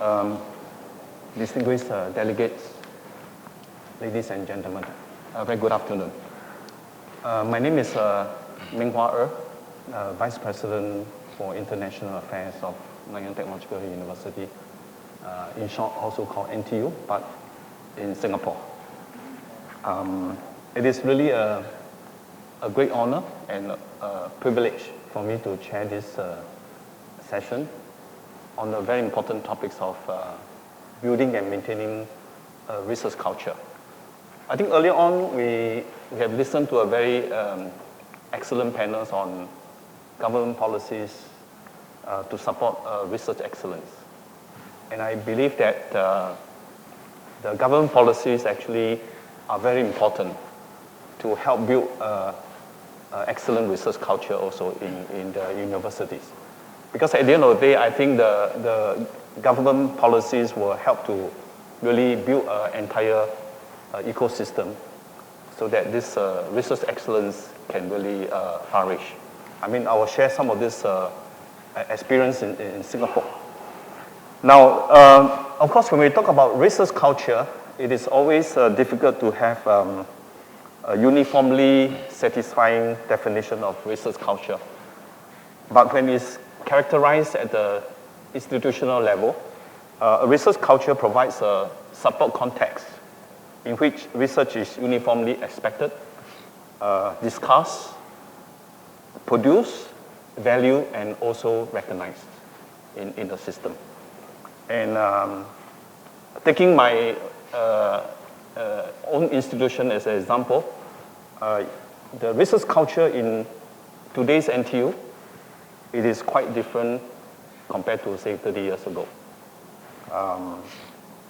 Um, Distinguished delegates, ladies and gentlemen, very good afternoon. My name is Meng Hwa, Vice President for International Affairs of Nanyang Technological University, in short also called NTU, but in Singapore. It is really a great honor and a privilege for me to chair this session on the very important topics of building and maintaining research culture. I think earlier on we have listened to a very excellent panels on government policies to support research excellence. And I believe that the government policies actually are very important to help build excellent research culture also in the universities. Because at the end of the day, I think the government policies will help to really build an entire ecosystem so that this research excellence can really flourish. I mean, I will share some of this experience in Singapore. Now, of course, when we talk about research culture, it is always difficult to have a uniformly satisfying definition of research culture. But when it's characterized at the institutional level, a research culture provides a support context in which research is uniformly expected, discussed, produced, valued, and also recognized in the system. And taking my own institution as an example, the research culture in today's NTU, it is quite different compared to, say, 30 years ago.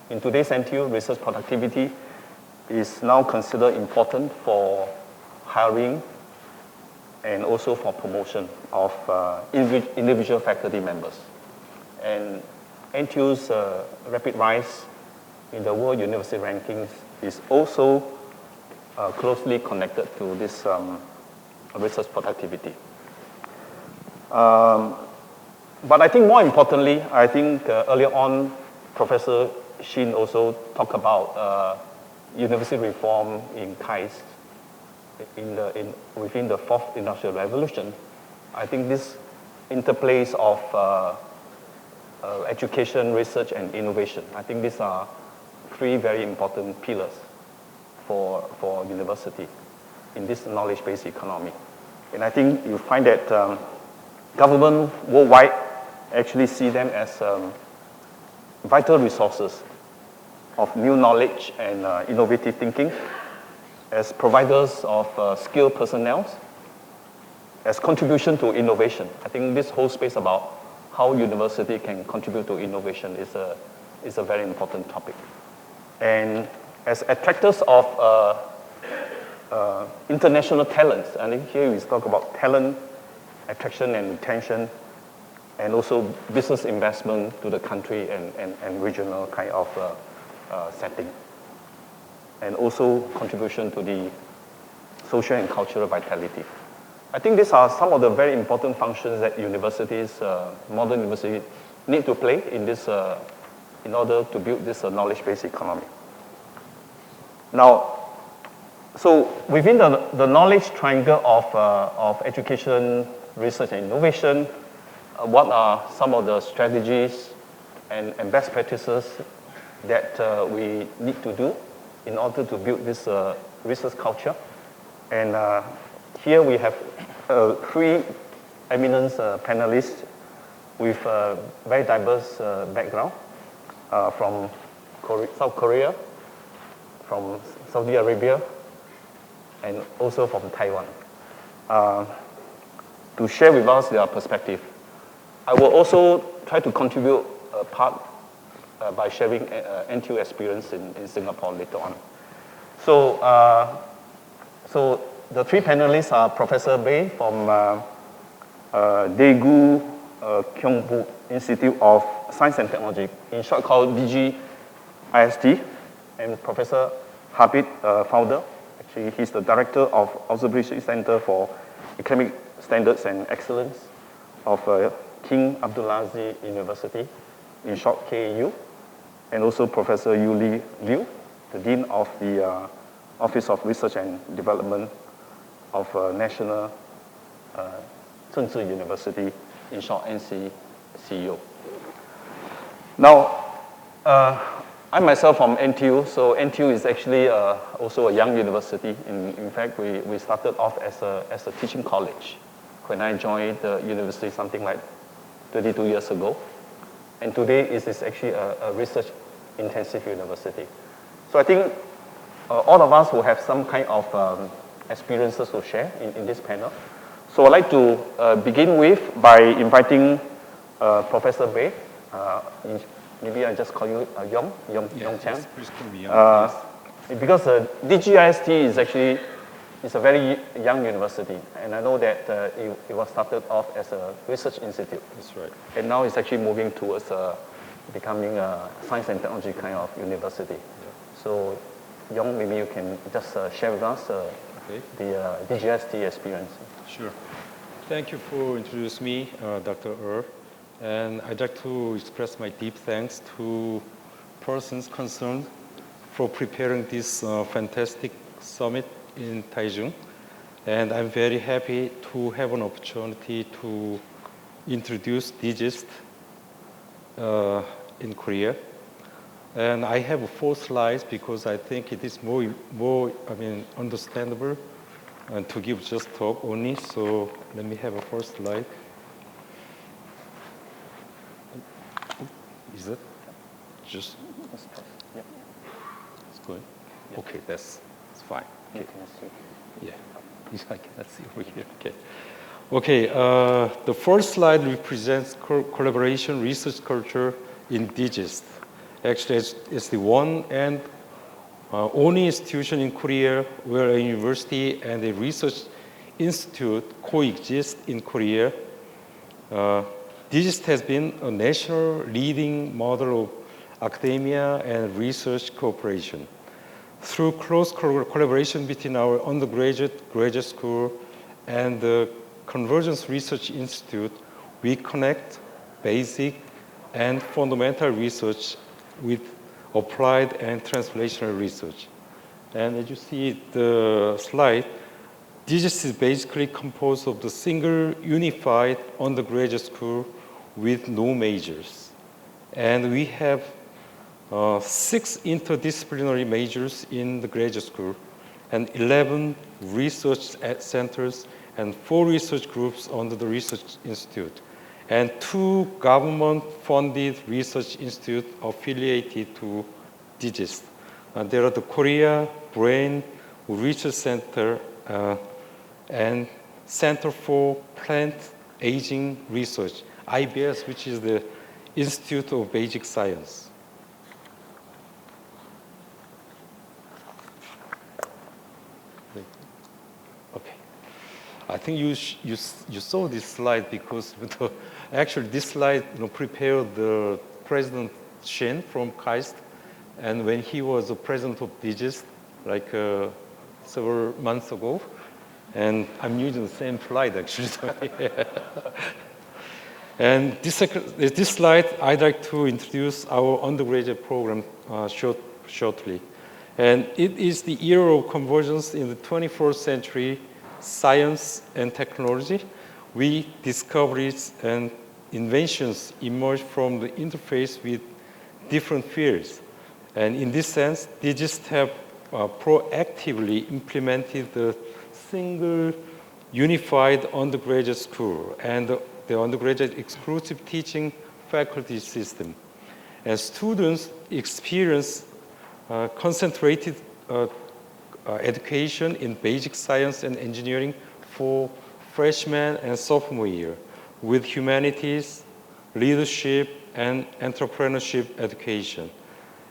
In today's NTU, research productivity is now considered important for hiring and also for promotion of individual faculty members. And NTU's rapid rise in the World University rankings is also closely connected to this research productivity. But I think more importantly, I think earlier on, Professor Shin also talked about university reform in KAIST within the fourth industrial revolution. I think this interplays of education, research, and innovation. I think these are three very important pillars for university in this knowledge-based economy. And I think you find that government worldwide actually see them as vital resources of new knowledge and innovative thinking, as providers of skilled personnel, as contribution to innovation. I think this whole space about how university can contribute to innovation is a very important topic. And as attractors of international talents, I think here we talk about talent attraction and retention, and also business investment to the country and regional kind of setting. And also contribution to the social and cultural vitality. I think these are some of the very important functions that universities, modern universities, need to play in this, in order to build this knowledge-based economy. Now, so within the knowledge triangle of education, research, and innovation, what are some of the strategies and best practices that we need to do in order to build this research culture? And here we have three eminent panelists with very diverse background from South Korea, from Saudi Arabia, and also from Taiwan, to share with us their perspective. I will also try to contribute a part by sharing NTU experience in Singapore later on. So, so the three panelists are Professor Bae from Daegu Kyungbu Institute of Science and Technology, in short called DGIST, and Professor Habib Fardoun. Actually, he's the director of Observatory Center for Academic Standards and Excellence of King Abdulaziz University in short KAU, and also Professor Yuli Liu, the Dean of the Office of Research and Development of National Chengchi University, in short NCCU. Now, I myself from NTU, so NTU is actually also a young university. In fact, we started off as a teaching college when I joined the university something like 32 years ago. And today it is actually a research-intensive university. So I think all of us will have some kind of experiences to share in this panel. So I'd like to begin with by inviting Professor Bae. Maybe I just call you Yong Chang. Yes, please call me Yong, please. Because DGIST is actually a very young university, and I know that it was started off as a research institute. That's right. And now it's actually moving towards becoming a science and technology kind of university. Yeah. So, Yong, maybe you can just share with us the DGIST experience. Sure. Thank you for introducing me, Dr. And I'd like to express my deep thanks to persons concerned for preparing this fantastic summit in Taichung. And I'm very happy to have an opportunity to introduce DGIST in Korea. And I have 4 slides because I think it is more understandable and to give just talk only. So let me have a first slide. Is it just? Yeah. It's good. Yeah. Okay, that's fine. Okay. Yeah, I cannot see over here. Okay. Okay. The first slide represents collaboration research culture in DGIST. Actually, it's the one and only institution in Korea where a university and a research institute coexist in Korea. DGIST has been a national leading model of academia and research cooperation. Through close collaboration between our undergraduate, graduate school, and the Convergence Research Institute, we connect basic and fundamental research with applied and translational research. And as you see the slide, DGIST is basically composed of the single unified undergraduate school with no majors. And we have 6 interdisciplinary majors in the graduate school and 11 research centers and 4 research groups under the research institute and 2 government-funded research institutes affiliated to DGIST. There are the Korea Brain Research Center and Center for Plant Aging Research, IBS, which is the Institute of Basic Science. Okay, I think you saw this slide because actually this slide prepared the President Shin from KAIST, and when he was the president of DGIST, like several months ago, and I'm using the same slide actually. And this slide, I'd like to introduce our undergraduate program shortly. And it is the era of convergence in the 21st century, science and technology. Discoveries and inventions emerge from the interface with different fields. And in this sense, they just have proactively implemented the single unified undergraduate school and the undergraduate exclusive teaching faculty system. And students experience concentrated education in basic science and engineering for freshman and sophomore year with humanities, leadership, and entrepreneurship education.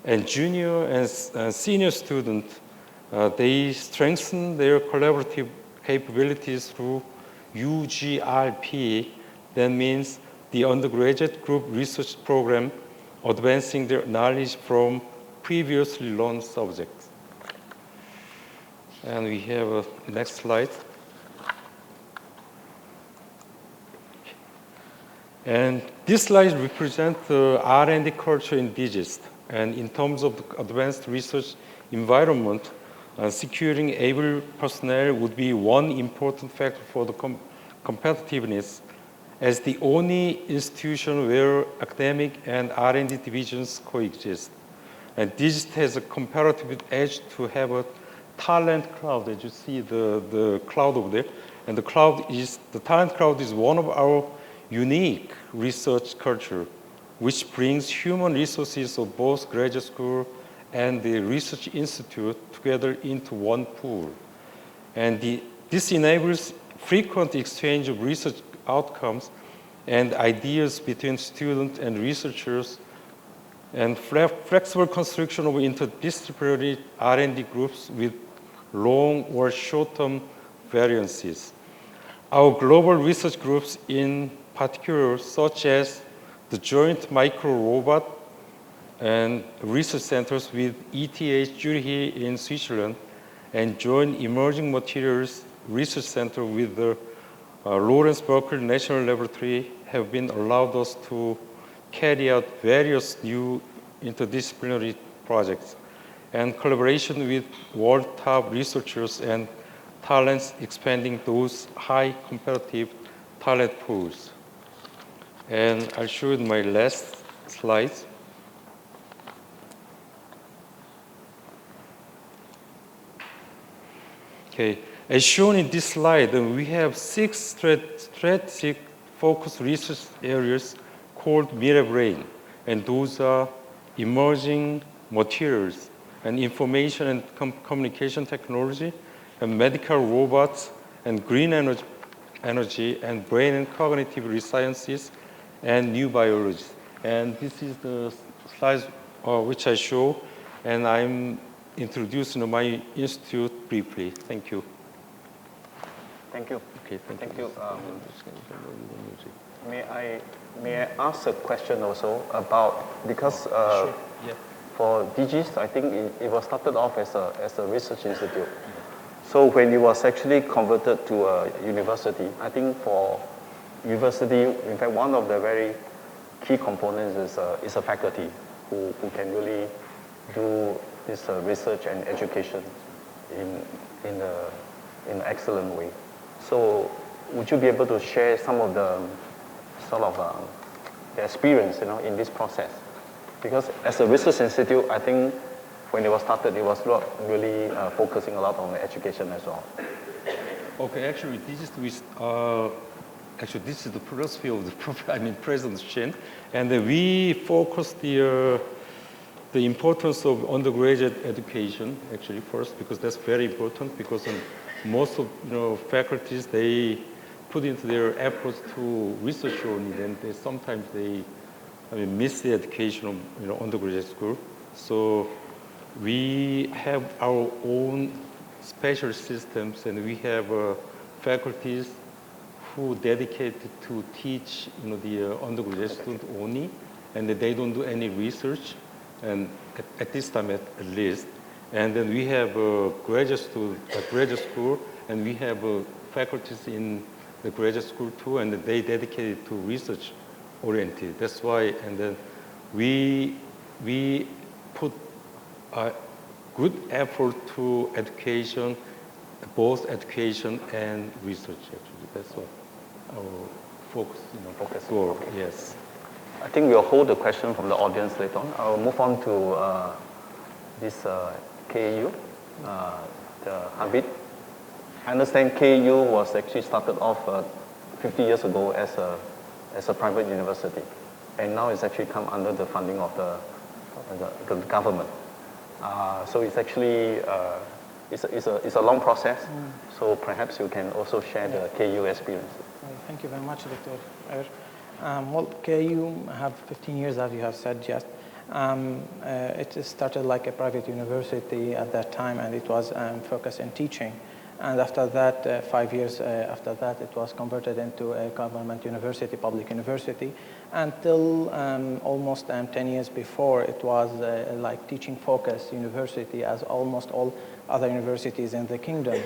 And junior and senior students, they strengthen their collaborative capabilities through UGRP. That means the undergraduate group research program, advancing their knowledge from previously learned subjects. And we have a next slide. And this slide represents the R&D culture in DGIST. And in terms of the advanced research environment, securing able personnel would be one important factor for the competitiveness, as the only institution where academic and R&D divisions coexist. And DGIST has a comparative edge to have a talent cloud, as you see the cloud over there. And the talent cloud is one of our unique research culture, which brings human resources of both graduate school and the research institute together into one pool. And this enables frequent exchange of research outcomes and ideas between students and researchers, and flexible construction of interdisciplinary R&D groups with long or short-term variances. Our global research groups in particular, such as the joint micro-robot and research centers with ETH Zurich in Switzerland, and joint emerging materials research center with the Lawrence Berkeley National Laboratory, have been allowed us to carry out various new interdisciplinary projects and collaboration with world top researchers and talents, expanding those high competitive talent pools. And I'll show you my last slide. Okay, as shown in this slide, we have 6 strategic focus research areas called Mira Brain, and those are emerging materials and information and communication technology, and medical robots, and green energy, and brain and cognitive sciences, and new biology. And this is the slides which I show, and I'm introducing my institute briefly. Thank you. Thank you. Okay, thank you. May I ask a question also about, because sure. Yeah. for DGIST, I think it was started off as a research institute. So when it was actually converted to a university, I think for university, in fact, one of the very key components is a faculty who can really do this research and education in an excellent way. So would you be able to share some of the sort of the experience, in this process? Because as a research institute, I think when it was started, it was not really focusing a lot on education as well. Okay, actually, this is the philosophy of the President Chen, and we focus the importance of undergraduate education actually first, because that's very important, because most of faculties, they put into their efforts to research only, and sometimes they miss the education of undergraduate school. So we have our own special systems, and we have faculties who dedicated to teach the undergraduate student only, and they don't do any research, and at this time at least. And then we have graduate school, and we have faculties in the graduate school too, and they dedicated to research oriented. That's why, and then we put a good effort to education, both education and research actually. That's what our focus goal. Okay. Yes. I think we'll hold the question from the audience later on. I'll move on to this KU, the Habib. I understand KU was actually started off 50 years ago as a private university, and now it's actually come under the funding of the government. So it's actually it's a long process. So perhaps you can also share the KU experience. Thank you very much, Dr. Er. Well, KU have 15 years, as you have said, just. It started like a private university at that time, and it was focused in teaching. And after that, 5 years after that, it was converted into a government university, public university. Until almost 10 years before, it was like teaching-focused university, as almost all other universities in the kingdom.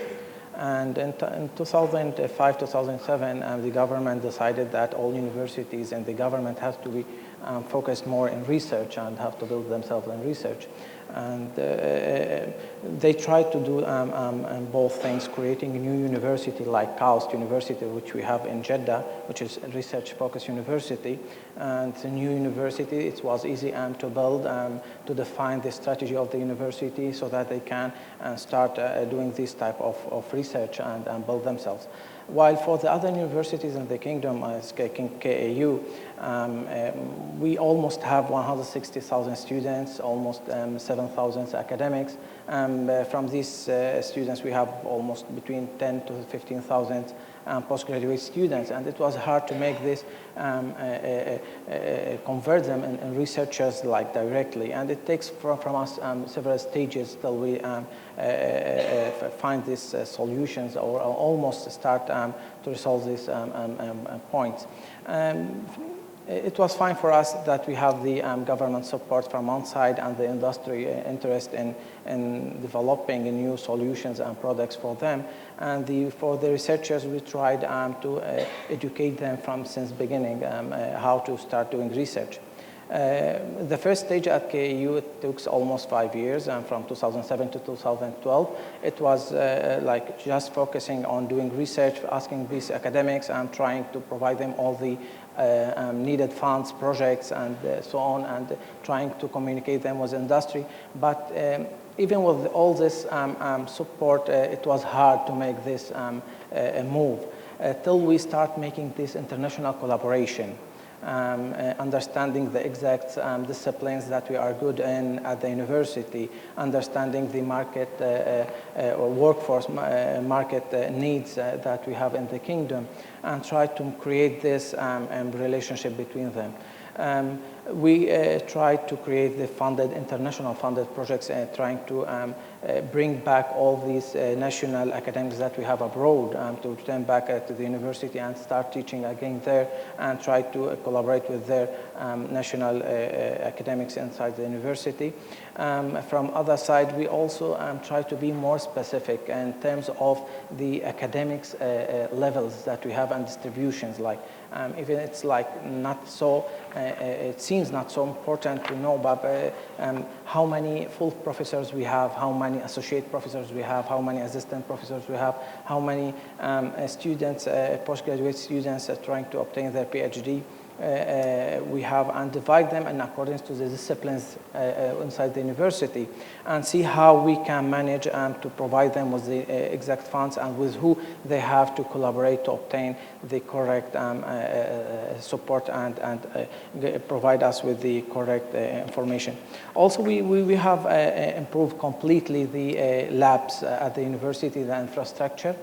And in 2005, 2007, the government decided that all universities and the government have to be focused more in research and have to build themselves in research. And they tried to do both things, creating a new university like KAUST University, which we have in Jeddah, which is a research-focused university. And it's a new university. It was easy to build, to define the strategy of the university so that they can start doing this type of research and build themselves. While for the other universities in the kingdom, as KAU, we almost have 160,000 students, almost 7,000 academics. From these students, we have almost between 10 to 15,000 postgraduate students, and it was hard to make this convert them in researchers like directly, and it takes from us several stages till we find these solutions or almost start to resolve these points. It was fine for us that we have the government support from one side and the industry interest in developing new solutions and products for them. And for the researchers, we tried to educate them since beginning how to start doing research. The first stage at KAU, it took almost 5 years, and from 2007 to 2012, it was like just focusing on doing research, asking these academics and trying to provide them all the needed funds, projects, and so on, and trying to communicate them with industry. But even with all this support, it was hard to make this move till we start making this international collaboration. Understanding the exact disciplines that we are good in at the university, understanding the market or workforce market needs that we have in the kingdom, and try to create this relationship between them. We tried to create the international funded projects, trying to bring back all these national academics that we have abroad to return back to the university and start teaching again there, and try to collaborate with their national academics inside the university. From other side, we also try to be more specific in terms of the academics levels that we have and distributions. Like even it's like not so, it seems not so important to know, but how many full professors we have, how many associate professors we have, how many assistant professors we have, how many students, postgraduate students trying to obtain their PhD we have, and divide them in accordance to the disciplines inside the university, and see how we can manage to provide them with the exact funds and with who they have to collaborate to obtain the correct support and provide us with the correct information. Also, we have improved completely the labs at the university, the infrastructure,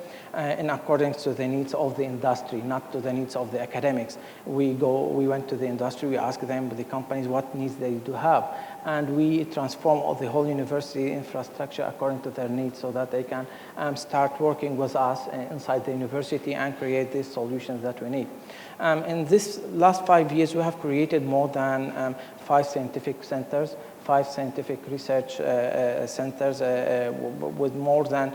in accordance to the needs of the industry, not to the needs of the academics. We went to the industry, we asked them, the companies, what needs they do have, and we transform the whole university infrastructure according to their needs so that they can start working with us inside the university and create these solutions that we need. In this last 5 years, we have created more than 5 scientific centers, 5 scientific research centers with more than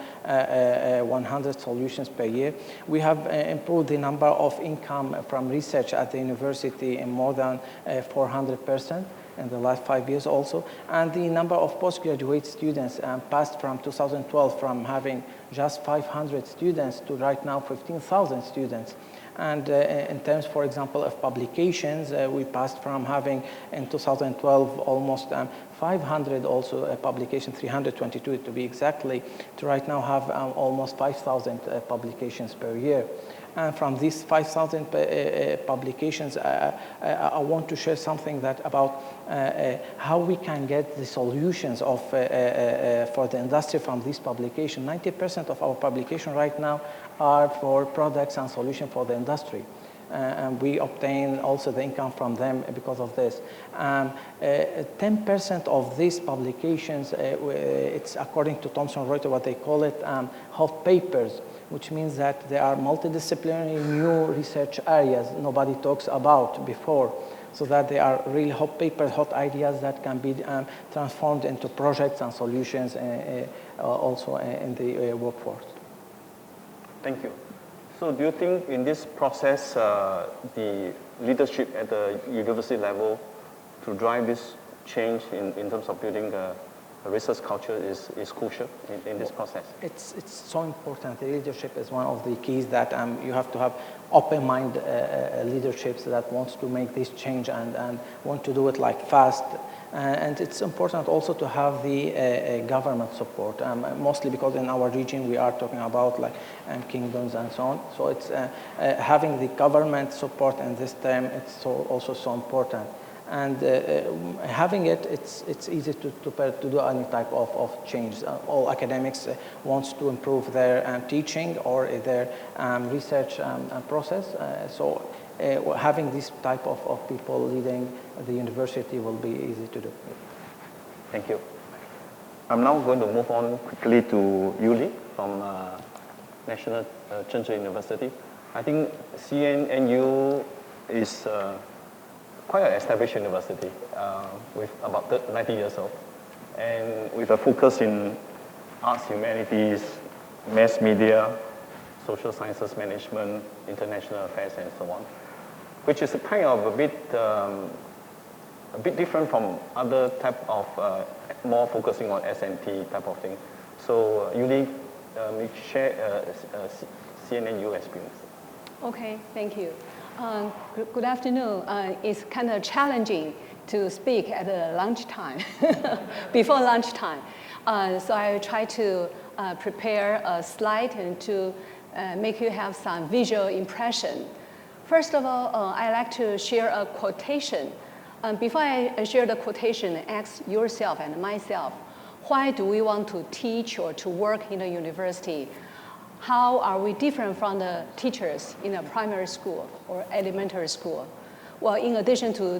100 solutions per year. We have improved the number of income from research at the university in more than 400% in the last 5 years also. And the number of postgraduate students passed from 2012 from having just 500 students to right now 15,000 students. And in terms, for example, of publications, we passed from having in 2012 almost 500 also publications, 322 to be exactly, to right now have almost 5,000 publications per year. And from these 5,000 publications, I want to share something that about how we can get the solutions of for the industry from this publication. 90% of our publication right now are for products and solutions for the industry. And we obtain also the income from them because of this. 10% of these publications, it's according to Thomson Reuters, what they call it, hot papers, which means that there are multidisciplinary new research areas nobody talks about before, so that they are really hot papers, hot ideas that can be transformed into projects and solutions also in the workforce. Thank you. So do you think in this process, the leadership at the university level to drive this change in terms of building a research culture is crucial in this process? It's so important. The leadership is one of the keys that you have to have open mind leaderships that wants to make this change and want to do it like fast. And it's important also to have the government support, mostly because in our region we are talking about like kingdoms and so on. So it's having the government support in this time, it's also so important. And having it, it's easy to do any type of change. All academics wants to improve their teaching or their research process. So having this type of people leading the university will be easy to do. Thank you. I'm now going to move on quickly to Yuli from National Chengchi University. I think CNNU is quite an established university with about 90 years old, and with a focus in arts, humanities, mass media, social sciences management, international affairs, and so on, which is kind of a bit different from other type of more focusing on S&T type of thing. So Yuli, share CNNU experience. Okay, thank you. Good afternoon. It's kind of challenging to speak at lunchtime, before lunchtime. So I will try to prepare a slide and to make you have some visual impression. First of all, I like to share a quotation. Before I share the quotation, ask yourself and myself, why do we want to teach or to work in a university? How are we different from the teachers in a primary school or elementary school? Well, in addition to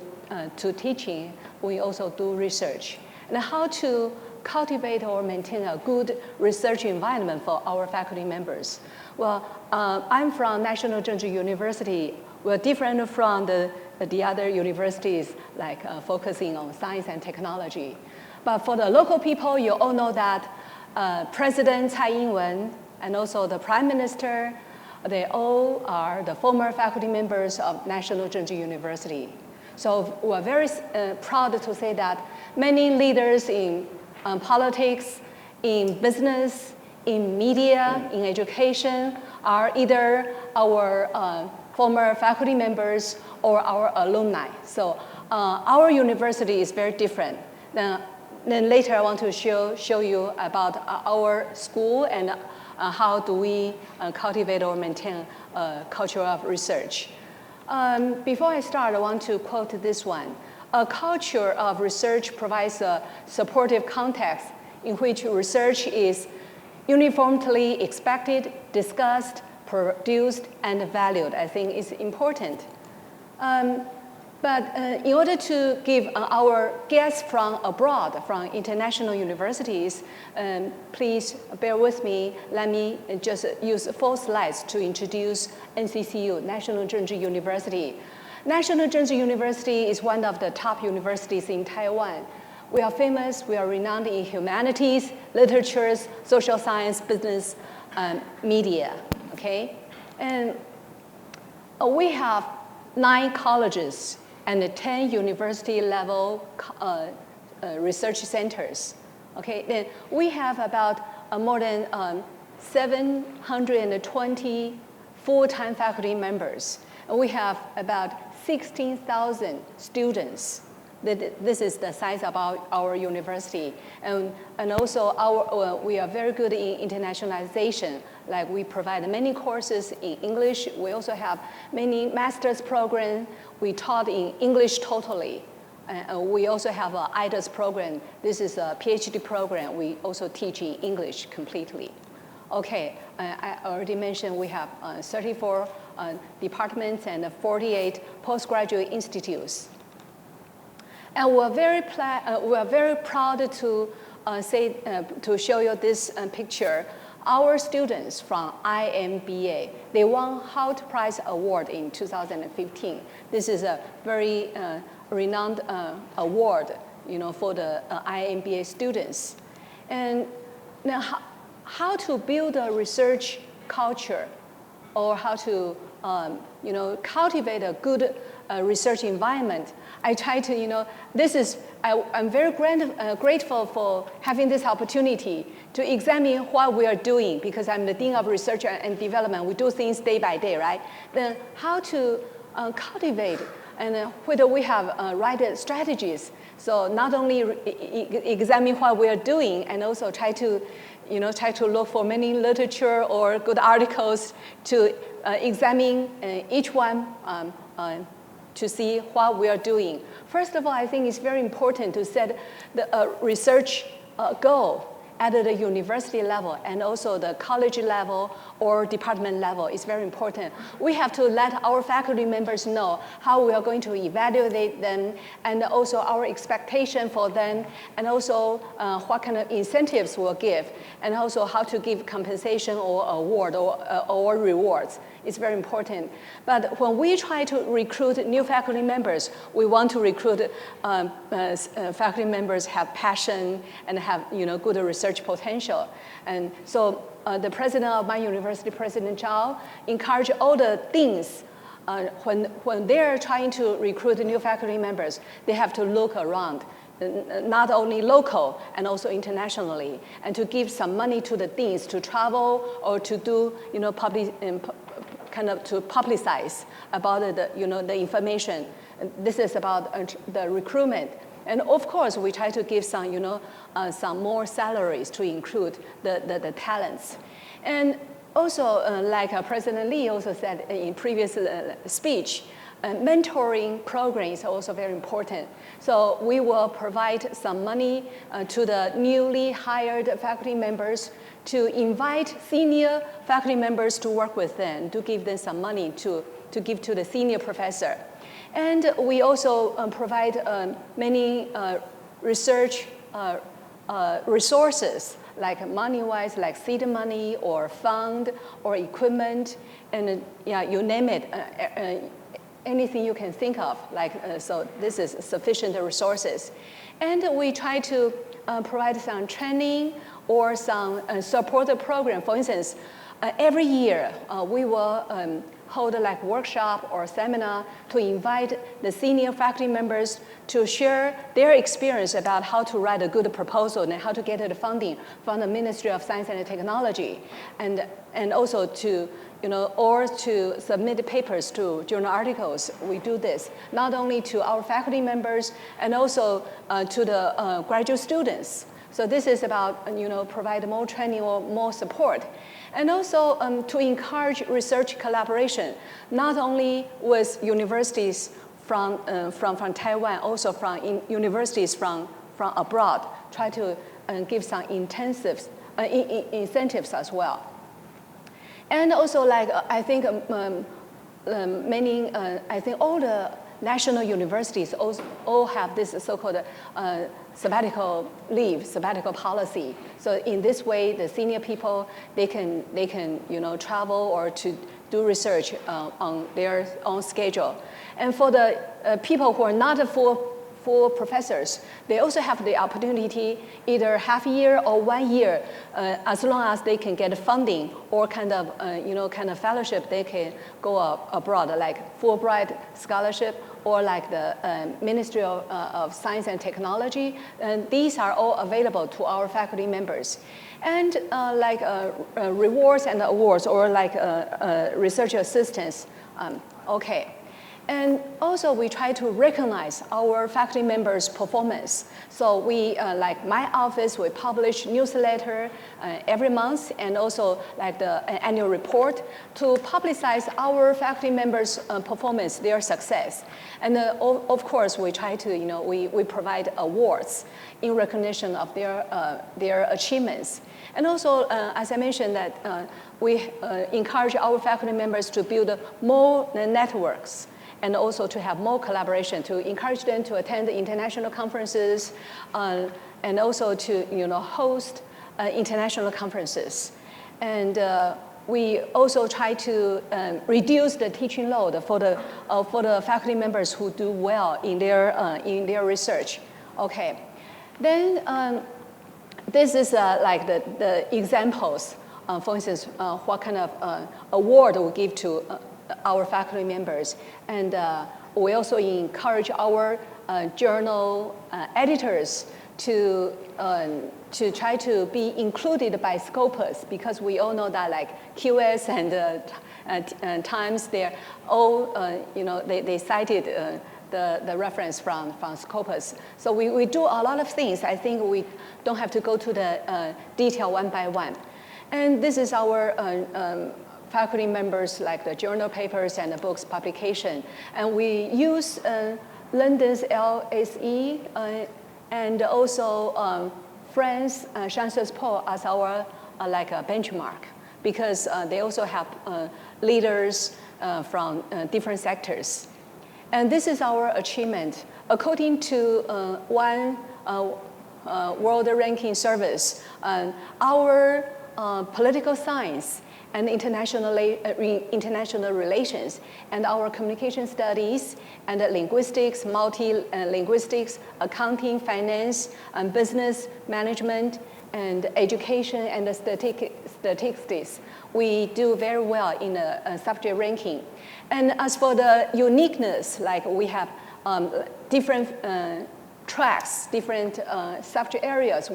teaching, we also do research. And how to cultivate or maintain a good research environment for our faculty members. Well, I'm from National Chengchi University. We're different from the other universities, like focusing on science and technology. But for the local people, you all know that President Tsai Ing-wen and also the Prime Minister, they all are the former faculty members of National Chengchi University. So we're very proud to say that many leaders in politics, in business, in media, in education are either our former faculty members or our alumni. So our university is very different. Then later I want to show you about our school and how do we cultivate or maintain a culture of research. Before I start, I want to quote this one. A culture of research provides a supportive context in which research is uniformly expected, discussed, produced, and valued. I think is important. But in order to give our guests from abroad, from international universities, please bear with me. Let me just use 4 slides to introduce NCCU, National Chengchi University. National Chengchi University is one of the top universities in Taiwan. We are famous, we are renowned in humanities, literatures, social science, business, media, okay? And we have 9 colleges and 10 university-level research centers. Okay, then we have about more than 720 full-time faculty members. And we have about 16,000 students. This is the size of our university. And also we are very good in internationalization. Like we provide many courses in English. We also have many master's programs. We taught in English totally. We also have an IDAS program. This is a PhD program. We also teach in English completely. Okay, I already mentioned we have 34 departments and 48 postgraduate institutes. And we're very proud to to show you this picture. Our students from IMBA, they won Hout Prize Award in 2015. This is a very renowned award, for the IMBA students. And now, how to build a research culture, or how to cultivate a good research environment. I try to, I'm very grateful for having this opportunity to examine what we are doing, because I'm the Dean of Research and Development. We do things day by day, right? Then how to cultivate and whether we have right strategies. So not only examine what we are doing, and also try to look for many literature or good articles to examine each one to see what we are doing. First of all, I think it's very important to set the research goal at the university level and also the college level or department level is very important. We have to let our faculty members know how we are going to evaluate them, and also our expectation for them, and also what kind of incentives we'll give, and also how to give compensation or award or rewards. It's very important. But when we try to recruit new faculty members, we want to recruit faculty members have passion and have good research potential. And so the president of my university, President Zhao, encourage all the deans when they're trying to recruit new faculty members, they have to look around, not only local and also internationally, and to give some money to the deans to travel or to do to publicize about the information. This is about the recruitment. And of course, we try to give some, some more salaries to include the talents. And also, like President Lee also said in previous speech, mentoring program is also very important. So we will provide some money to the newly hired faculty members to invite senior faculty members to work with them, to give them some money to give to the senior professor. And we also provide many research resources, like money-wise, like seed money or fund or equipment, and you name it, anything you can think of. So this is sufficient resources. And we try to provide some training or some support program. For instance, every year we will hold like workshop or seminar to invite the senior faculty members to share their experience about how to write a good proposal and how to get the funding from the Ministry of Science and Technology, and also to or to submit papers to journal articles. We do this not only to our faculty members and also to the graduate students. So this is about provide more training or more support. And also to encourage research collaboration, not only with universities from Taiwan, also from universities from abroad. Try to give some incentives as well. And also, like I think I think all the national universities all have this so-called sabbatical leave, sabbatical policy. So in this way, the senior people, they can travel or to do research on their own schedule. And for the people who are not full professors, they also have the opportunity, either half a year or 1 year, as long as they can get funding or kind of fellowship, they can go abroad, like Fulbright scholarship or like the Ministry of Science and Technology. And these are all available to our faculty members. And like rewards and awards or like research assistance, okay. And also, we try to recognize our faculty members' performance. So we, like my office, we publish newsletter every month, and also like the annual report to publicize our faculty members' performance, their success. And of course, we try to, we provide awards in recognition of their achievements. And also, as I mentioned, that we encourage our faculty members to build more networks, and also to have more collaboration, to encourage them to attend international conferences, and also to host international conferences. And we also try to reduce the teaching load for the faculty members who do well in their research. Okay, then this is like the examples for instance, what kind of award we give to our faculty members. And we also encourage our journal editors to try to be included by Scopus, because we all know that like QS and Times, they're all, they cited the reference from Scopus. So we do a lot of things. I think we don't have to go to the detail one by one. And this is our faculty members, like the journal papers and the books publication. And we use London's LSE and also France Chancellor's Poll as our like a benchmark, because they also have leaders from different sectors. And this is our achievement. According to one world ranking service, our political science and international relations, and our communication studies, and linguistics, multi-linguistics, accounting, finance, and business management, and education, and statistics. We do very well in a subject ranking. And as for the uniqueness, like we have different tracks, different subject areas,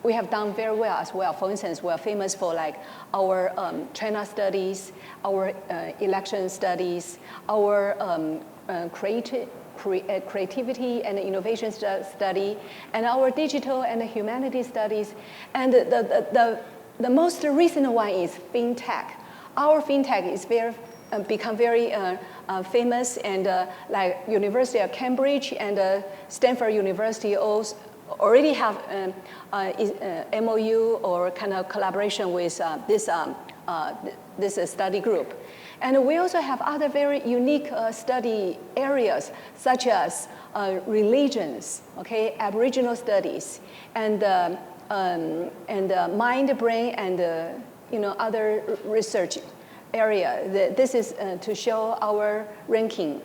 we have done very well as well. For instance, we're famous for like our China studies, our election studies, our creativity and innovation study, and our digital and humanities studies. And the most recent one is FinTech. Our FinTech is become very famous, and like University of Cambridge and Stanford University already have MOU or kind of collaboration with this study group. And we also have other very unique study areas, such as religions, okay, Aboriginal studies, and mind, brain, and other research area. This is to show our ranking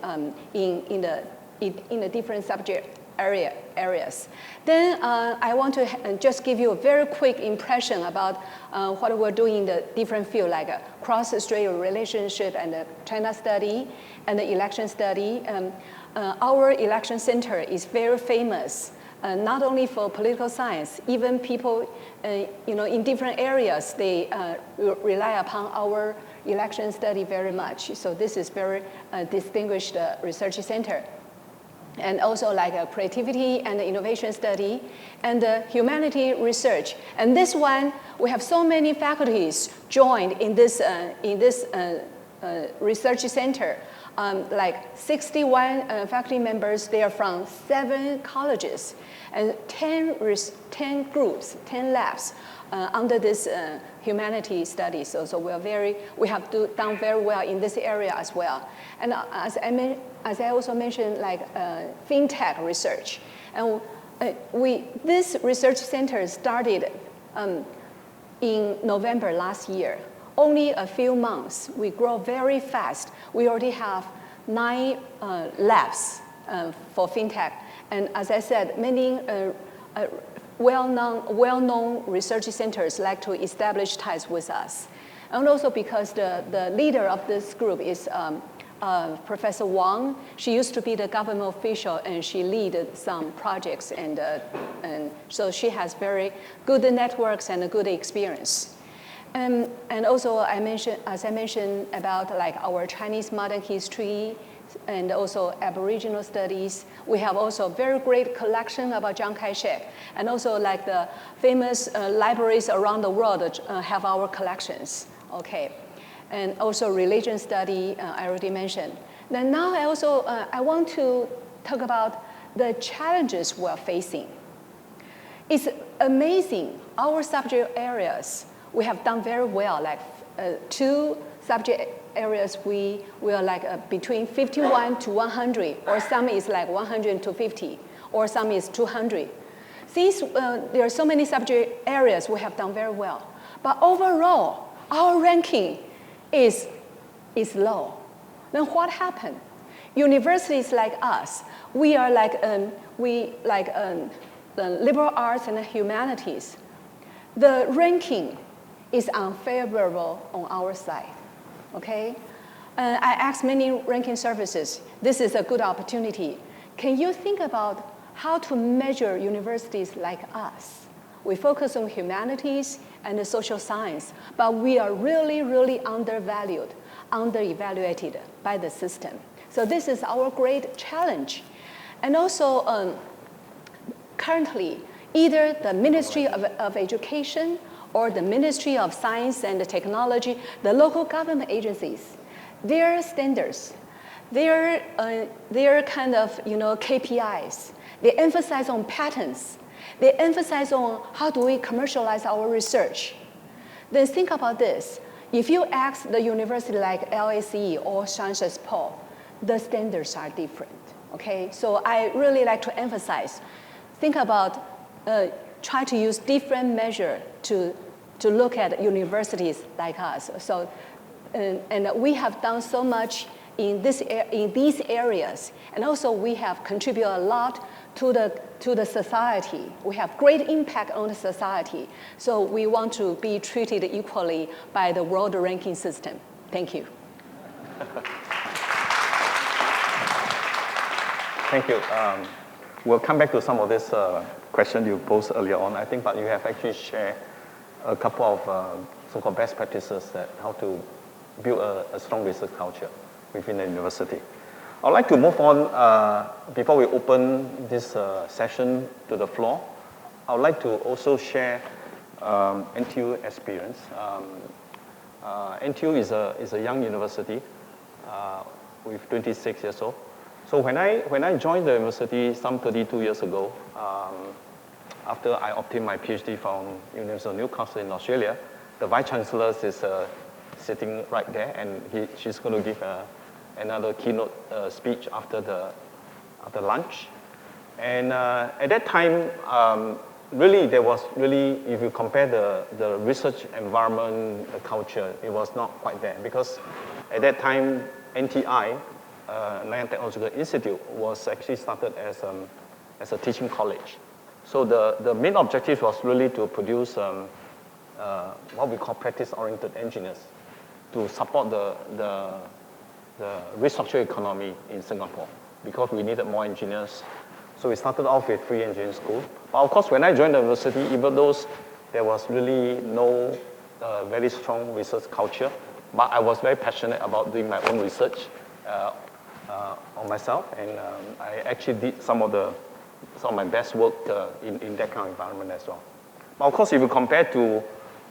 in the different subject areas. Then I want to just give you a very quick impression about what we're doing in the different field, like cross-strait relationship and the China study and the election study. Our election center is very famous, not only for political science. Even people, in different areas, they rely upon our election study very much. So this is very distinguished research center. And also like a creativity and innovation study, and humanity research. And this one, we have so many faculties joined in this research center. Like 61 faculty members, they are from 7 colleges, and 10 groups, 10 labs under this humanity study. So we have done very well in this area as well. And as I also mentioned, like FinTech research. And this research center started in November last year. Only a few months, we grow very fast. We already have 9 labs for FinTech. And as I said, many well-known research centers like to establish ties with us. And also because the leader of this group is Professor Wang. She used to be the government official, and she led some projects, and so she has very good networks and a good experience. And also, as I mentioned about like our Chinese modern history and also Aboriginal studies. We have also a very great collection about Chiang Kai-shek, and also like the famous libraries around the world have our collections. Okay. And also religion study, I already mentioned. Then now I want to talk about the challenges we're facing. It's amazing, our subject areas, we have done very well, like 2 subject areas we are like between 51 to 100, or some is like 100 to 50, or some is 200. There are so many subject areas we have done very well. But overall, our ranking is low. Then what happened? Universities like us, we are like the liberal arts and humanities. The ranking is unfavorable on our side, okay? I asked many ranking services, this is a good opportunity. Can you think about how to measure universities like us? We focus on humanities and the social science, but we are really, really undervalued, under-evaluated by the system. So this is our great challenge. And also, currently, either the Ministry of Education or the Ministry of Science and Technology, the local government agencies, their standards, their kind of KPIs, they emphasize on patents. They emphasize on how do we commercialize our research. Then think about this. If you ask the university like LSE or Sciences Po, the standards are different, okay? So I really like to emphasize, think about, try to use different measure to look at universities like us. So, and we have done so much in these areas, and also we have contributed a lot to the society. We have great impact on the society. So we want to be treated equally by the world ranking system. Thank you. Thank you. We'll come back to some of this question you posed earlier on, I think, but you have actually shared a couple of so-called best practices that how to build a strong research culture within the university. I'd like to move on, before we open this session to the floor, I would like to also share NTU experience. NTU is a young university with 26 years old. So when I joined the university some 32 years ago, after I obtained my PhD from University of Newcastle in Australia, the Vice Chancellor is sitting right there, and she's going to give another keynote speech after lunch. And at that time, really there was really, if you compare the research environment, the culture, it was not quite there, because at that time, NTI, Nanyang Technological Institute, was actually started as a teaching college. So the main objective was really to produce what we call practice-oriented engineers to support the restructured economy in Singapore, because we needed more engineers. So we started off with free engineering school. But of course, when I joined the university, even though there was really no very strong research culture, but I was very passionate about doing my own research on myself, and I actually did some of my best work in that kind of environment as well. But of course, if you compare to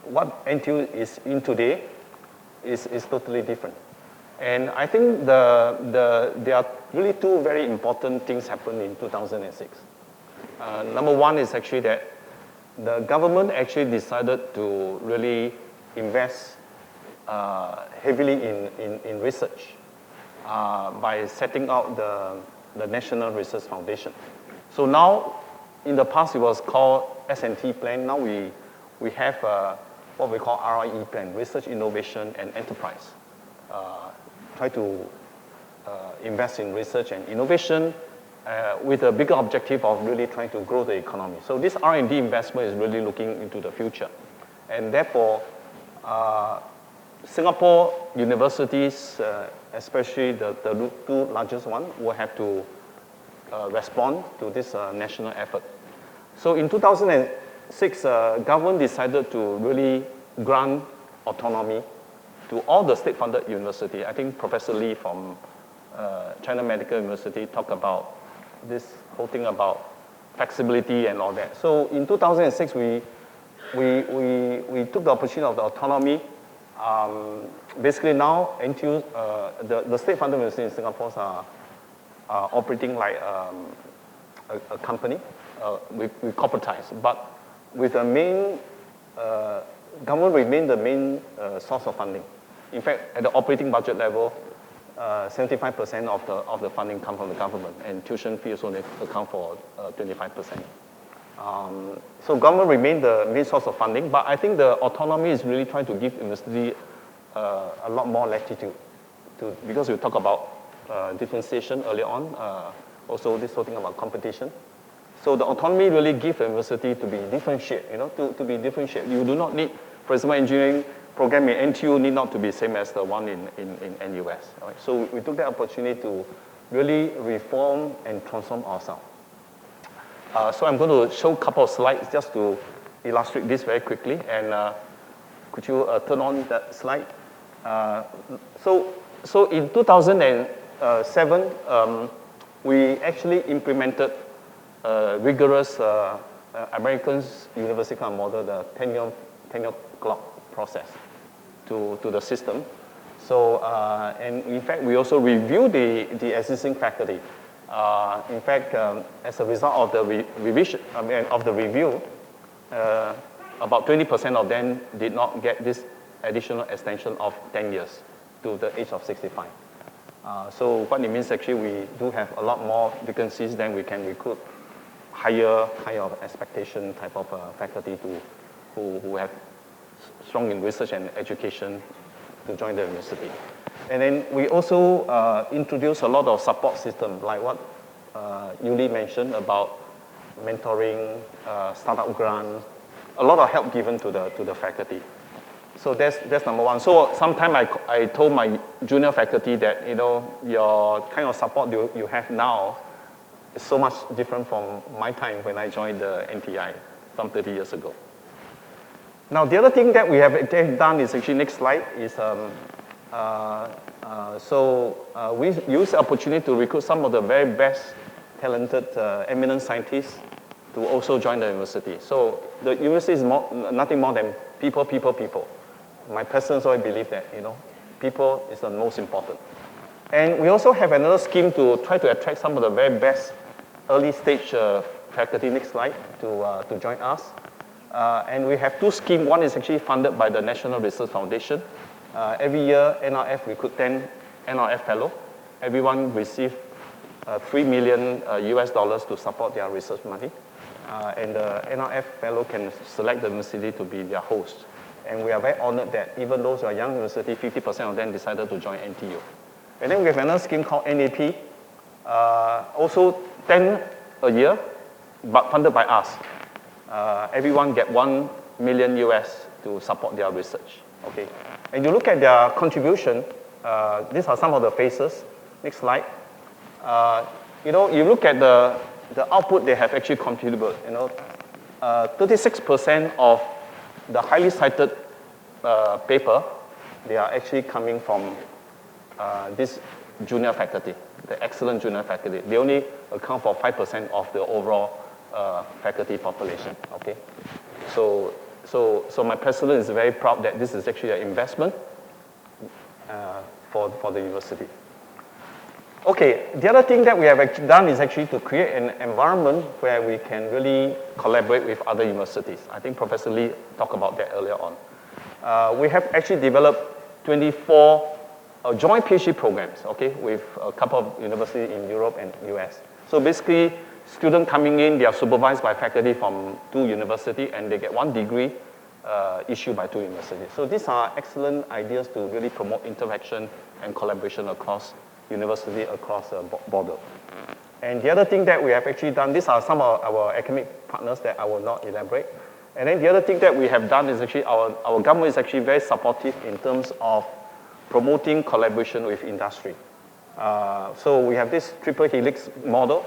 what NTU is in today, is totally different. And I think there are really two very important things happened in 2006. Number one is actually that the government actually decided to really invest heavily in research by setting out the National Research Foundation. So now, in the past it was called S&T plan. Now we have what we call RIE plan, Research, Innovation, and Enterprise. Try to invest in research and innovation with a bigger objective of really trying to grow the economy. So this R&D investment is really looking into the future. And therefore, Singapore universities, especially the two largest ones, will have to respond to this national effort. So in 2006, government decided to really grant autonomy to all the state-funded university. I think Professor Lee from China Medical University talked about this whole thing about flexibility and all that. So in 2006, we took the opportunity of the autonomy. Basically now, NTU, the state-funded universities in Singapore are operating like a company. We corporatize, but with the main, government remain the main source of funding. In fact, at the operating budget level, 75% of the funding comes from the government, and tuition fees only account for 25%. So government remain the main source of funding, but I think the autonomy is really trying to give university a lot more latitude, because we talk about differentiation earlier on, also this whole thing about competition. So the autonomy really gives the university to be differentiated, to be differentiated. You do not need, for for example, engineering program in NTU need not to be same as the one in NUS. Right? So we took that opportunity to really reform and transform ourselves. So I'm going to show a couple of slides just to illustrate this very quickly. And could you turn on that slide? So in 2007, we implemented rigorous American university kind of model, the tenure clock process to the system. So, and in fact, we also reviewed the existing faculty. In fact, as a result of the review, about 20% of them did not get this additional extension of 10 years to the age of 65. So what it means actually, we do have a lot more vacancies than we can recruit higher kind of expectation type of faculty who have strong in research and education to join the university. And then we also introduced a lot of support systems, like what Yuli mentioned about mentoring, startup grants, a lot of help given to the faculty. So that's number one. So sometimes I told my junior faculty that, you know, your kind of support you have now is so much different from my time when I joined the NTI some 30 years ago. Now, the other thing that we have done is actually, next slide, is we use the opportunity to recruit some of the very best talented eminent scientists to also join the university. So the university is nothing more than people. My personal always believe that, you know, people is the most important. And we also have another scheme to try to attract some of the very best early stage faculty, next slide, to join us. And we have two schemes. One is actually funded by the National Research Foundation. Every year, NRF recruit 10 NRF fellow. Everyone receive $3 million US to support their research money. And the NRF fellow can select the university to be their host. And we are very honored that even those who are young university, 50% of them decided to join NTU. And then we have another scheme called NAP, also 10 a year, but funded by us. Everyone get $1 million US to support their research. Okay, and you look at their contribution. These are some of the faces. Next slide. You know, you look at the output they have actually contributed. You know, 36% of the highly cited paper, they are actually coming from this junior faculty, the excellent junior faculty. They only account for 5% of the overall faculty population. Okay, so my president is very proud that this is actually an investment for the university. Okay, the other thing that we have actually done is actually to create an environment where we can really collaborate with other universities. I think Professor Lee talked about that earlier on. We have actually developed 24 joint PhD programs, okay, with a couple of universities in Europe and US. So basically, students coming in, they are supervised by faculty from 2 universities, and they get 1 degree issued by 2 universities. So these are excellent ideas to really promote interaction and collaboration across university, across the border. And the other thing that we have actually done, these are some of our academic partners that I will not elaborate. And then the other thing that we have done is actually our government is actually very supportive in terms of promoting collaboration with industry. So we have this triple helix model.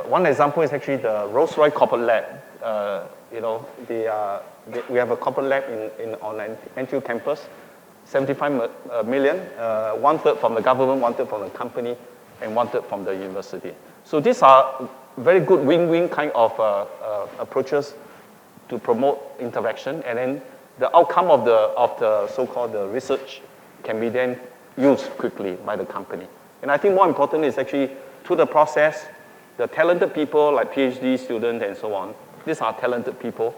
One example is actually the Rolls-Royce Corporate Lab. You know, we have a corporate lab on NTU campus. 75 million, 1/3 from the government, 1/3 from the company, and 1/3 from the university. So these are very good win-win kind of approaches to promote interaction, and then the outcome of the so-called research can be then used quickly by the company. And I think more important is actually through the process, the talented people like PhD students and so on, these are talented people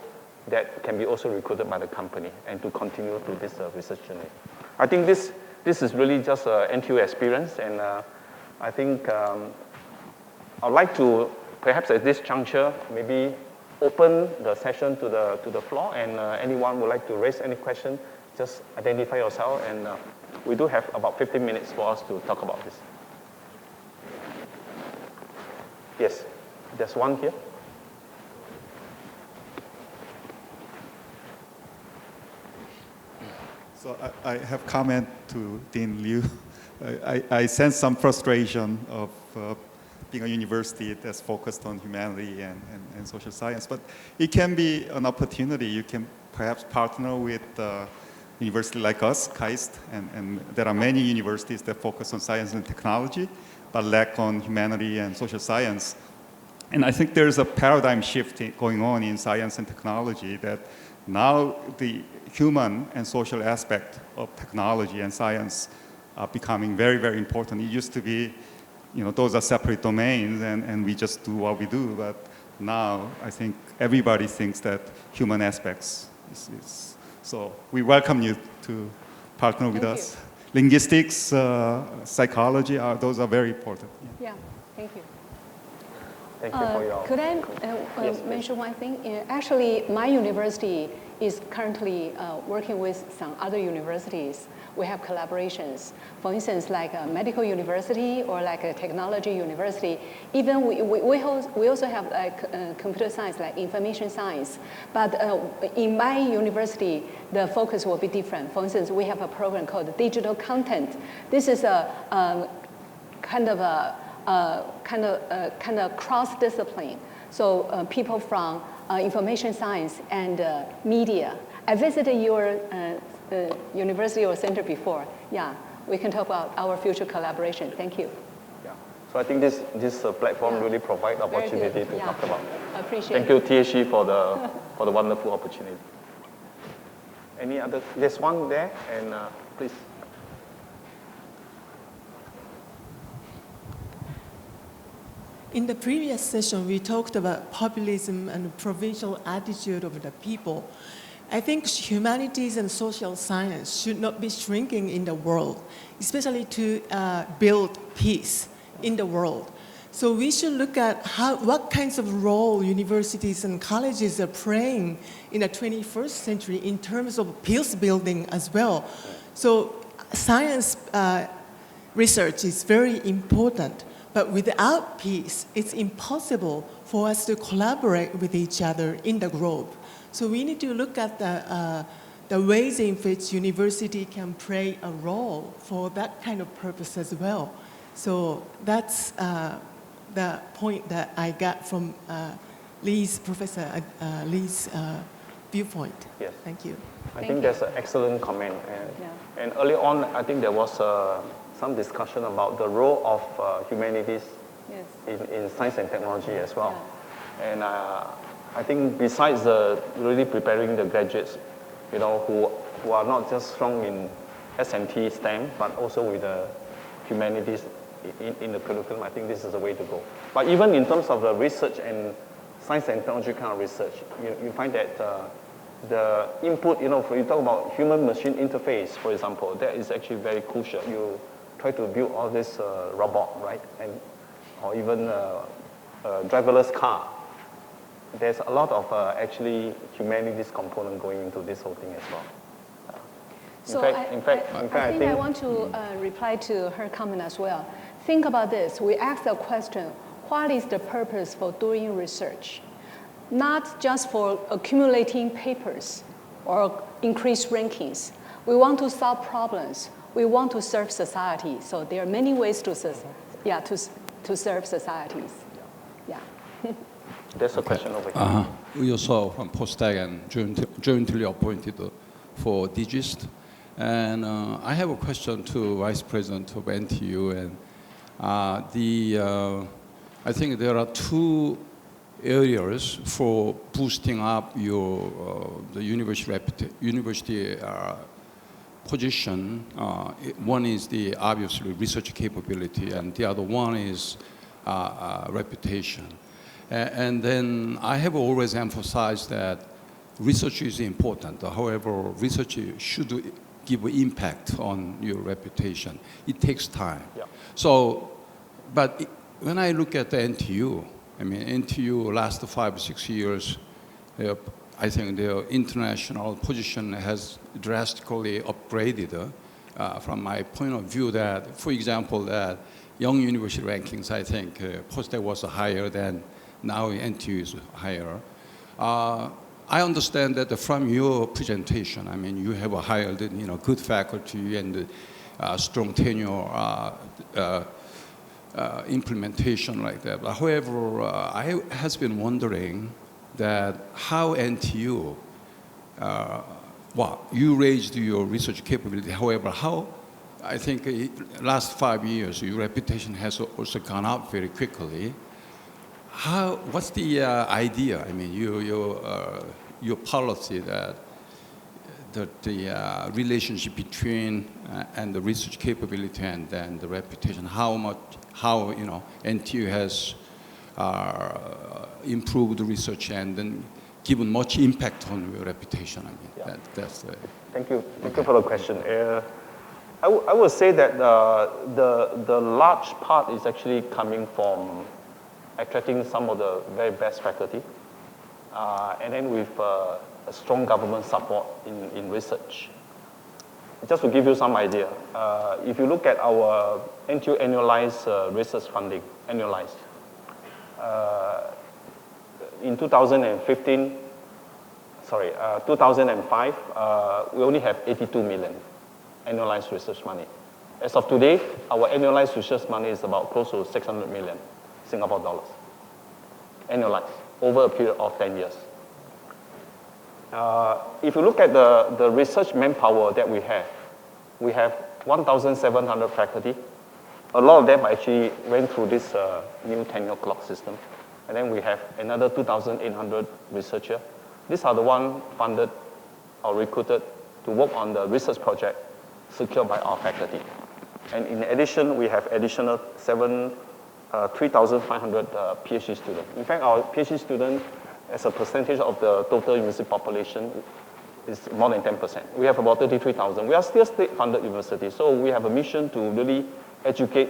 that can be also recruited by the company and to continue through this research journey. I think this is really just an NTU experience, and I think I'd like to, perhaps at this juncture, maybe open the session to the floor, and anyone would like to raise any question, just identify yourself, and we do have about 15 minutes for us to talk about this. Yes, there's one here. So I have comment to Dean Liu. I sense some frustration of being a university that's focused on humanity and social science, but it can be an opportunity. You can perhaps partner with a university like us, DGIST, and there are many universities that focus on science and technology, but lack on humanity and social science. And I think there's a paradigm shift going on in science and technology that now the human and social aspect of technology and science are becoming very, very important. It used to be, those are separate domains and we just do what we do. But now I think everybody thinks that human aspects is so we welcome you to partner with us. Linguistics, psychology, those are very important. Yeah, thank you. Thank you for your... Could I mention one thing? Actually, my university is currently working with some other universities. We have collaborations. For instance, like a medical university or like a technology university. Even we also have like computer science, like information science. But in my university, the focus will be different. For instance, we have a program called digital content. This is a kind of cross-discipline. So people from information science and media. I visited your university or center before. Yeah, we can talk about our future collaboration. Thank you. Yeah. So I think this platform really provides opportunity to talk about. I appreciate Thank you, THE, for the wonderful opportunity. Any other? There's one there, and please. In the previous session, we talked about populism and provincial attitude of the people. I think humanities and social science should not be shrinking in the world, especially to build peace in the world. So we should look at what kinds of role universities and colleges are playing in the 21st century in terms of peace building as well. So science research is very important. But without peace, it's impossible for us to collaborate with each other in the globe. So we need to look at the ways in which university can play a role for that kind of purpose as well. So that's the point that I got from Professor Lee's viewpoint. Yes. Thank you. I think that's an excellent comment. And early on, I think there was some discussion about the role of humanities in science and technology as well. Yeah. And I think besides really preparing the graduates, who are not just strong in SMT, STEM, but also with the humanities in the curriculum, I think this is the way to go. But even in terms of the research and science and technology kind of research, you find that the input, if you talk about human-machine interface, for example, that is actually very crucial. You try to build all this robot, right? Or even driverless car. There's a lot of actually humanities component going into this whole thing as well. So I think I want to reply to her comment as well. Think about this. We asked the question, what is the purpose for doing research? Not just for accumulating papers or increase rankings. We want to solve problems. We want to serve society. So there are many ways to serve societies. Yeah. There's a question over here. We also from postdoc and jointly appointed for DGIST. And I have a question to Vice President of NTU. And I think there are two areas for boosting up the university position. One is the obviously research capability, and the other one is reputation. And then I have always emphasized that research is important. However, research should give impact on your reputation. It takes time. Yeah. So, but when I look at the NTU, I mean, NTU last 5 or 6 years, I think their international position has drastically upgraded from my point of view that, for example, that young university rankings, I think postdoc was higher than now NTU is higher. I understand that from your presentation, I mean, you have hired, good faculty and strong tenure implementation like that. But however, I has been wondering that how NTU, you raised your research capability. However, how I think last 5 years, your reputation has also gone up very quickly. What's the idea? I mean, your policy that the relationship between and the research capability and then the reputation. How NTU has improved research and then given much impact on your reputation. I mean, that's. Thank you for the question. I would say that the large part is actually coming from attracting some of the very best faculty, and then with a strong government support in research. Just to give you some idea, if you look at our NTU annualized research funding, in 2005, we only have 82 million annualized research money. As of today, our annualized research money is about close to 600 million Singapore dollars, annualized, over a period of 10 years. If you look at the research manpower that we have 1,700 faculty. A lot of them actually went through this new tenure clock system. And then we have another 2,800 researchers. These are the ones funded or recruited to work on the research project secured by our faculty. And in addition, we have additional 3,500 PhD students. In fact, our PhD students, as a percentage of the total university population, is more than 10%. We have about 33,000. We are still state-funded university, so we have a mission to really educate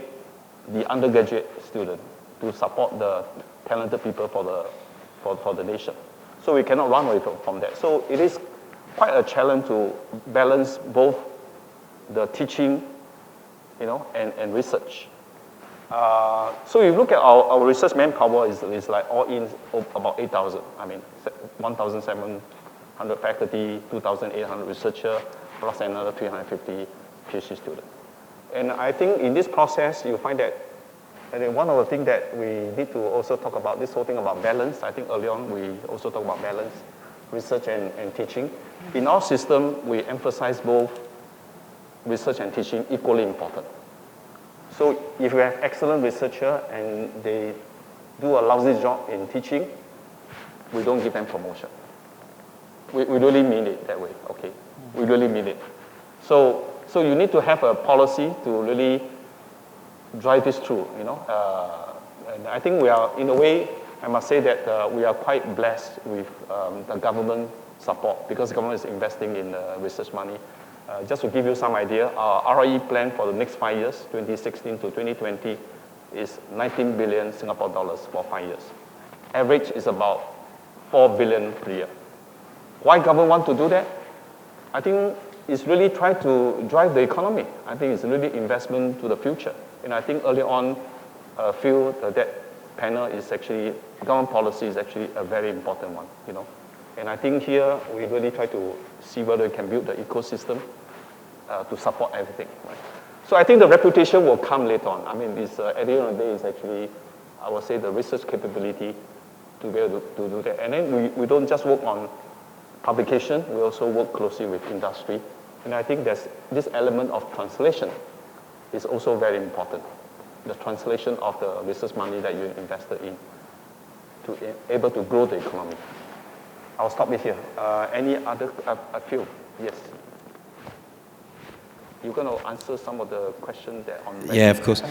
the undergraduate student to support the talented people for the nation. So we cannot run away from that. So it is quite a challenge to balance both the teaching, and research. So you look at our research manpower is like all in about 8,000. I mean, 1,700 faculty, 2,800 researchers, plus another 350 PhD students. And I think in this process, you find that, and then one of the things that we need to also talk about, this whole thing about balance. I think early on we also talk about balance, research and teaching. In our system, we emphasize both research and teaching equally important. So if you have excellent researchers and they do a lousy job in teaching, we don't give them promotion. We really mean it that way, okay? We really mean it. So you need to have a policy to really drive this through, And I think we are, in a way, I must say that we are quite blessed with the government support because the government is investing in research money. Just to give you some idea, our RIE plan for the next 5 years, 2016 to 2020, is 19 billion Singapore dollars for 5 years. Average is about 4 billion per year. Why government want to do that? I think it's really try to drive the economy. I think it's really investment to the future. And I think early on, feel that panel is actually, government policy is actually a very important one, And I think here, we really try to see whether we can build the ecosystem to support everything, right? So I think the reputation will come later on. I mean, this, at the end of the day, is actually, I would say, the research capability to be able to do that. And then we don't just work on publication, we also work closely with industry. And I think there's this element of translation is also very important. The translation of the research money that you invested in to be able to grow the economy. I'll stop it here. Any other, a few? Yes. You're going to answer some of the questions that on. Yeah, of course.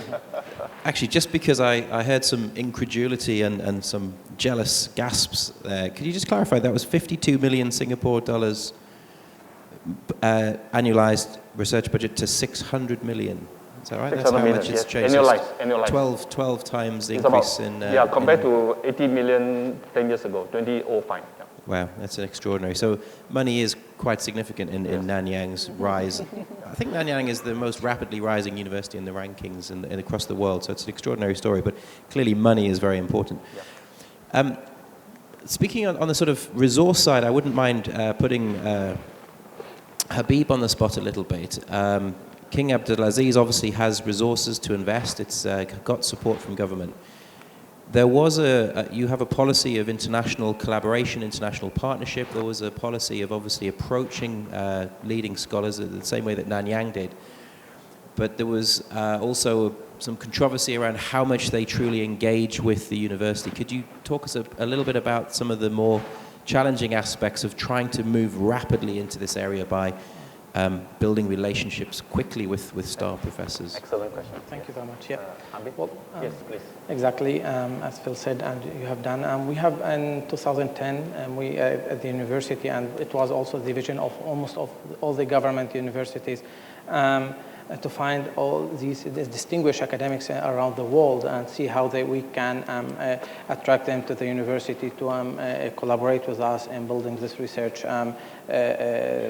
Actually, just because I heard some incredulity and some jealous gasps there, could you just clarify that was 52 million Singapore dollars annualized research budget to 600 million? Is that right? That's how much it's changed. Annualized. 12 times the increase in. Compared to 80 million 10 years ago, 2005. Yeah. Wow, that's extraordinary. So money is quite significant in Nanyang's rise. I think Nanyang is the most rapidly rising university in the rankings and across the world, so it's an extraordinary story, but clearly money is very important. Yeah. speaking on the sort of resource side, I wouldn't mind putting Habib on the spot a little bit. King Abdulaziz obviously has resources to invest. It's got support from government. There was you have a policy of international collaboration, international partnership. There was a policy of obviously approaching leading scholars the same way that Nanyang did. But there was also some controversy around how much they truly engage with the university. Could you talk us a little bit about some of the more challenging aspects of trying to move rapidly into this area by building relationships quickly with star professors? Excellent question. Thank you very much. Yeah. Well, yes, please. Exactly, as Phil said, and you have done. We have in 2010, we at the university, and it was also the vision of almost all the government universities, to find all these distinguished academics around the world and see how we can attract them to the university to collaborate with us in building this research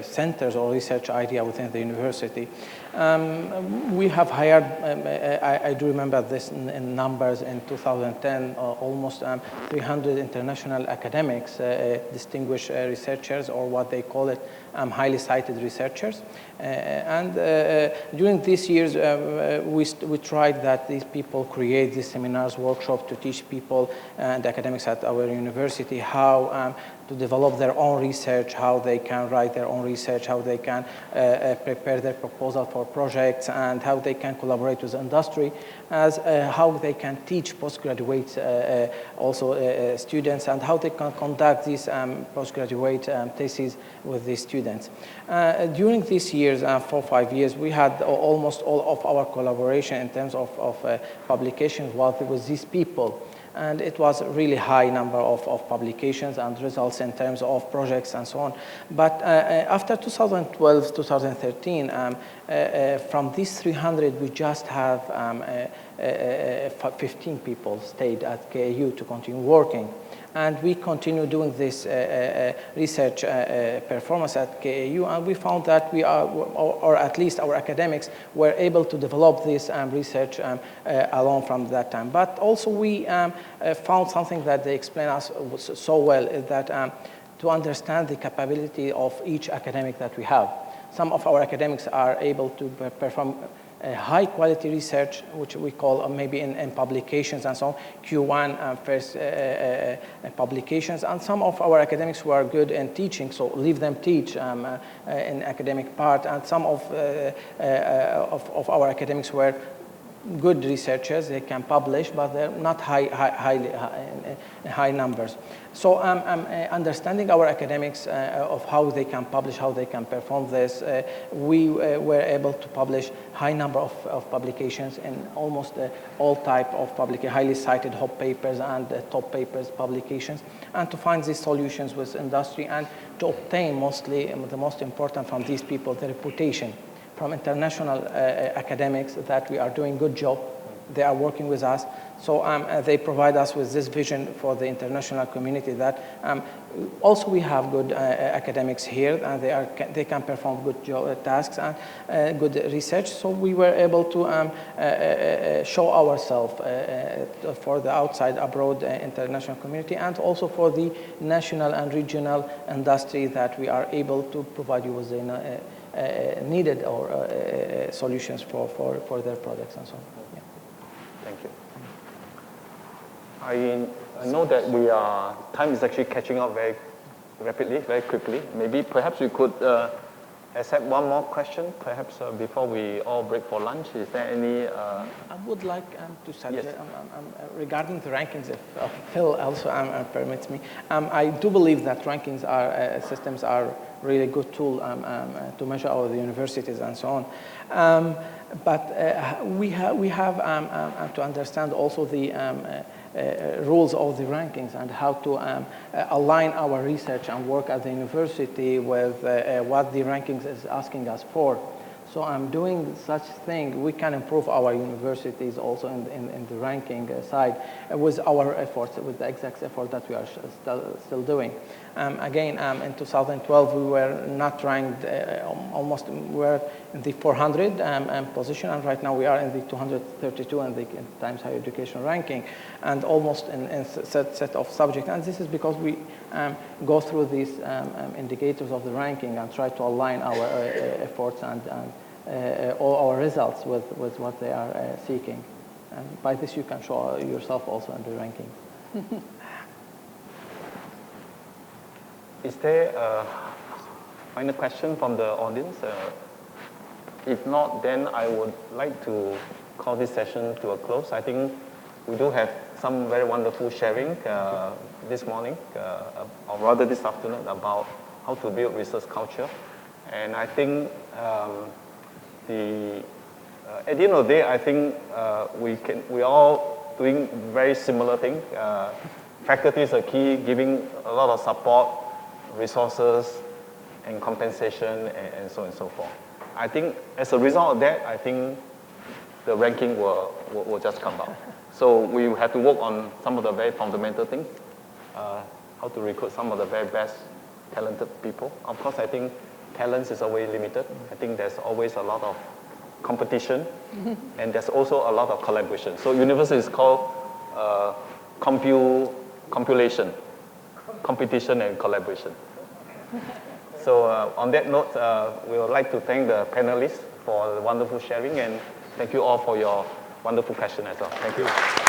centers or research idea within the university. We have hired, I do remember this in numbers, in 2010, almost 300 international academics, distinguished researchers, or what they call it, highly cited researchers. And during these years, we tried that these people create these seminars, workshops to teach people and academics at our university how to develop their own research, how they can write their own research, how they can prepare their proposal for projects, and how they can collaborate with industry, as how they can teach postgraduate also students, and how they can conduct these postgraduate theses with these students. During these years, 4 or 5 years, we had almost all of our collaboration in terms of publications with these people. And it was a really high number of publications and results in terms of projects and so on. But after 2012, 2013, from these 300, we just have 15 people stayed at KAU to continue working. And we continue doing this research performance at KAU, and we found that we are, or at least our academics, were able to develop this research along from that time. But also we found something that they explain us so well, is that to understand the capability of each academic that we have. Some of our academics are able to perform high quality research, which we call maybe in publications and so on, Q1 first publications, and some of our academics who are good in teaching, so leave them teach in academic part, and some of our academics were good researchers, they can publish, but they're not high numbers. So understanding our academics of how they can publish, how they can perform this, we were able to publish high number of publications in almost all type of highly cited hot papers and top papers publications, and to find these solutions with industry, and to obtain mostly, the most important from these people, the reputation from international academics that we are doing good job. They are working with us. So they provide us with this vision for the international community that also we have good academics here, and they can perform good tasks and good research. So we were able to show ourselves for the outside abroad international community, and also for the national and regional industry, that we are able to provide you with the needed or solutions for their products and so on. Yeah. Thank you. I know that time is actually catching up very rapidly, very quickly. Maybe perhaps we could accept one more question, perhaps before we all break for lunch. Is there any? I would like to suggest, yes. Regarding the rankings, if Phil also permits me, I do believe that rankings systems are really good tool to measure our universities and so on. But we have to understand also the rules of the rankings, and how to align our research and work at the university with what the rankings is asking us for. So I'm doing such thing. We can improve our universities also in the ranking side with our efforts, with the exact effort that we are still doing. Again, in 2012, we were not ranked almost, we were in the 400 position, and right now we are in the 232 in the Times Higher Education ranking, and almost in set of subjects. And this is because we go through these indicators of the ranking and try to align our efforts and all our results with what they are seeking. And by this, you can show yourself also in the ranking. Is there a final question from the audience? If not, then I would like to call this session to a close. I think we do have some very wonderful sharing this morning, or rather this afternoon, about how to build research culture. And I think at the end of the day, I think we all doing very similar things. Faculty is a key, giving a lot of support, resources, and compensation, and so on and so forth. I think as a result of that, I think the ranking will just come out. So we have to work on some of the very fundamental things, how to recruit some of the very best talented people. Of course, I think talent is always limited. I think there's always a lot of competition, and there's also a lot of collaboration. So university is called competition and collaboration. So on that note, we would like to thank the panelists for the wonderful sharing, and thank you all for your wonderful questions as well. Thank you.